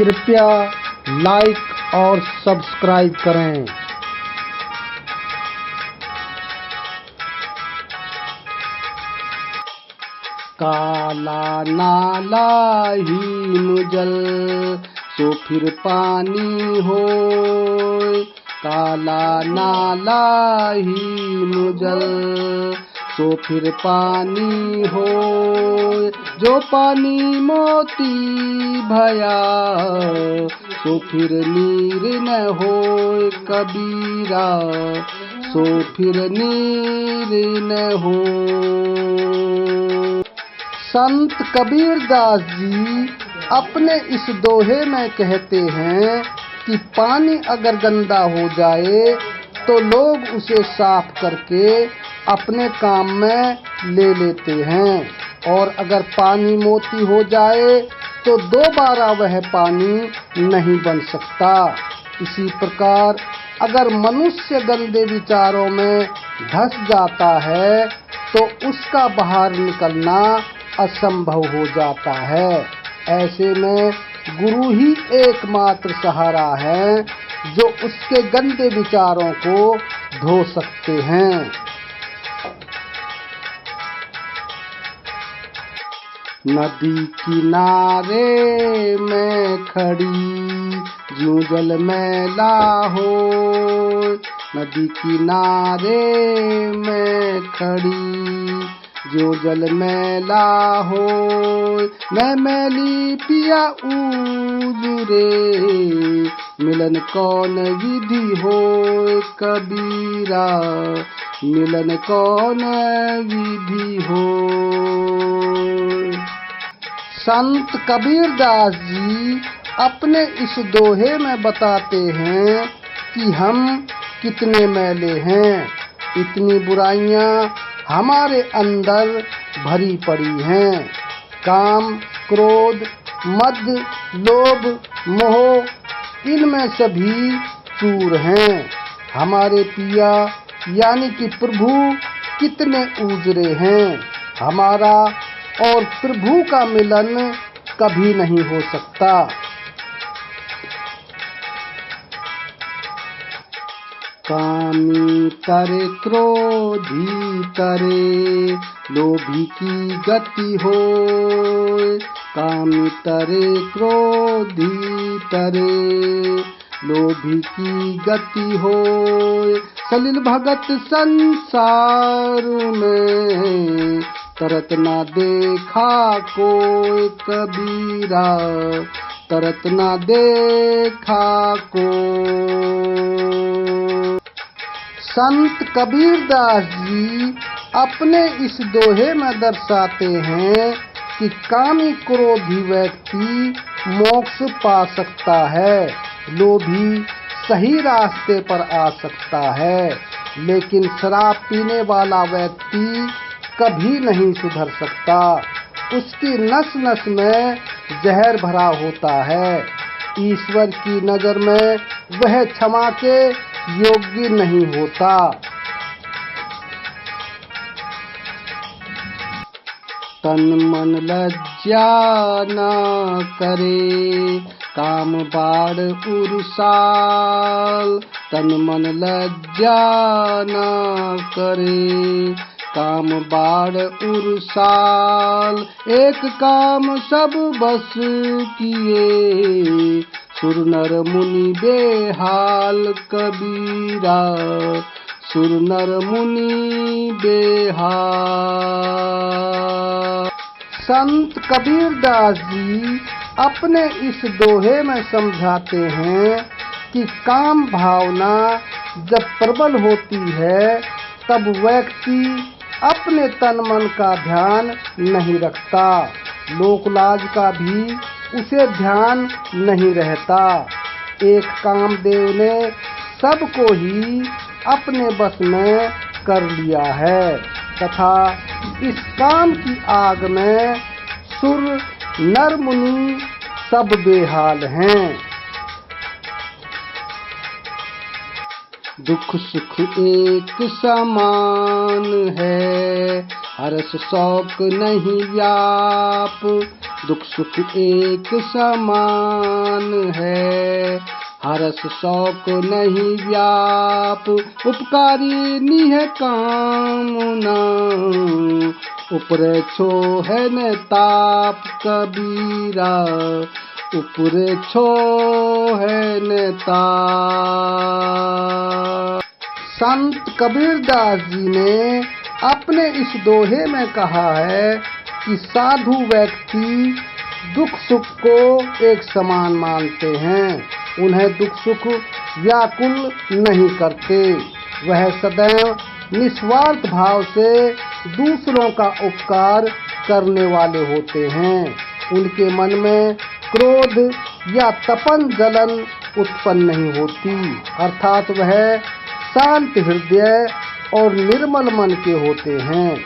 कृपया लाइक और सब्सक्राइब करें। काला नाला हीम जल सो फिर पानी होय। काला नाला हीम जल सो फिर पानी होय। जो पानी मोती भया सो फिर नीर न होय। कबीरा सो फिर नीर न होय। संत कबीर दास जी अपने इस दोहे में कहते हैं कि पानी अगर गंदा हो जाए तो लोग उसे साफ करके अपने काम में ले लेते हैं, और अगर पानी मोती हो जाए तो दोबारा वह पानी नहीं बन सकता। इसी प्रकार अगर मनुष्य गंदे विचारों में धंस जाता है तो उसका बाहर निकलना असंभव हो जाता है। ऐसे में गुरु ही एकमात्र सहारा है जो उसके गंदे विचारों को धो सकते हैं। नदी किनारे में खड़ी ज्यों जल मैला हो। नदी किनारे में खड़ी जो जल मैला हो। मैं मैली पिया ऊजुरे मिलन कौन विधि हो। कबीरा मिलन कौन विधि हो। संत कबीर दास जी अपने इस दोहे में बताते हैं कि हम कितने मैले हैं। इतनी बुराइयां हमारे अंदर भरी पड़ी हैं। काम, क्रोध, मद, लोभ, मोह इनमें सभी चूर हैं। हमारे पिया यानी कि प्रभु कितने उजरे हैं। हमारा और प्रभु का मिलन कभी नहीं हो सकता। कामी तरे क्रोधी तरे लोभी की गति होय। कामी तरे क्रोधी तरे लोभी की गति होय। सलिल भगत संसार में तरत ना देखा कोई। कबीरा तरत ना देखा कोई। संत कबीर दास जी अपने इस दोहे में दर्शाते हैं कि कामी क्रोधी व्यक्ति मोक्ष पा सकता है। लोभी सही रास्ते पर आ सकता है, लेकिन शराब पीने वाला व्यक्ति कभी नहीं सुधर सकता। उसकी नस नस में जहर भरा होता है। ईश्वर की नजर में वह क्षमा के योग्य नहीं होता। तन मन लज्जा न करे काम बाढ़ उरुसाल। तन मन लज्जा न करे काम बाढ़ उरुसाल। एक काम सब बस किए सुर नर मुनि बेहाल। कबीरा सुर नर मुनि बेहाल। संत कबीर दास जी अपने इस दोहे में समझाते हैं कि काम भावना जब प्रबल होती है तब व्यक्ति अपने तन मन का ध्यान नहीं रखता। लोकलाज का भी उसे ध्यान नहीं रहता। एक कामदेव ने सबको ही अपने बस में कर लिया है तथा इस काम की आग में सुर नर मुनि सब बेहाल हैं। दुख सुख एक समान है हर्ष शौक नहीं व्याप, दुख सुख एक समान है। हर्ष शौक नहीं व्याप, उपकारी निह कामना, ऊपरे छो है न ताप कबीरा, ऊपरे छो है न ताप। संत कबीरदास जी ने अपने इस दोहे में कहा है कि साधु व्यक्ति दुख सुख को एक समान मानते हैं, उन्हें दुख सुख व्याकुल नहीं करते। वह सदैव निस्वार्थ भाव से दूसरों का उपकार करने वाले होते हैं। उनके मन में क्रोध या तपन जलन उत्पन्न नहीं होती, अर्थात वह शांत हृदय और निर्मल मन के होते हैं।